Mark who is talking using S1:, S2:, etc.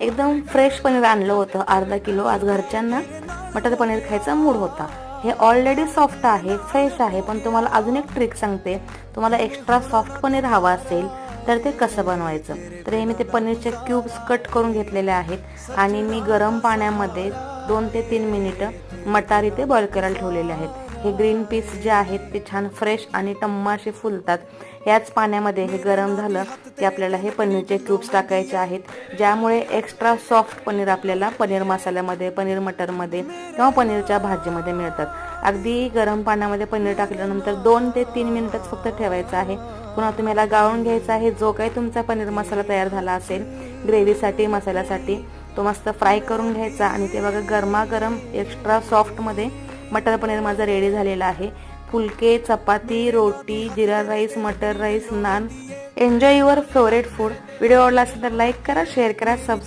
S1: एकदम फ्रेश पनीर आणलं होतं अर्धा किलो. आज घरच्यांना मटर पनीर खायचा मूड होता. हे ऑलरेडी सॉफ्ट आहे, फ्रेश आहे, पण तुम्हाला अजून एक ट्रिक सांगते. तुम्हाला एक्स्ट्रा सॉफ्ट पनीर हवा असेल तर ते कसं बनवायचं. तर हे मी ते पनीरचे क्यूब्स कट करून घेतलेले आहेत आणि मी गरम पाण्यामध्ये 2 ते 3 मिनिटं मटार इथे बॉईल करायला ठेवलेले आहेत. हे ग्रीन पीस जे आहेत ते छान फ्रेश आणि टम्मा असे फुलतात. याच पाण्यामध्ये हे गरम झालं की आपल्याला हे पनीरचे क्यूब्स टाकायचे आहेत, ज्यामुळे एक्स्ट्रा सॉफ्ट पनीर आपल्याला पनीर मसाल्यामध्ये, पनीर मटरमध्ये किंवा पनीरच्या भाजीमध्ये मिळतात. अगदी गरम पाण्यामध्ये पनीर टाकल्यानंतर 2 ते 3 मिनिटच फक्त ठेवायचं आहे. पुन्हा तुम्ही याला गाळून घ्यायचा आहे. जो काही तुमचा पनीर मसाला तयार झाला असेल ग्रेव्हीसाठी, मसाल्यासाठी, तो मस्त फ्राय करून घ्यायचा. आणि ते बघा गरमागरम एक्स्ट्रा सॉफ्टमध्ये मटर पनीर माझं रेडी झालेलं आहे. फुलके, चपाती, रोटी, जिरा राईस, मटर rice, naan. Enjoy your favourite food. Video आवडला असेल तर लाईक करा, शेअर करा, सबस्क्राईब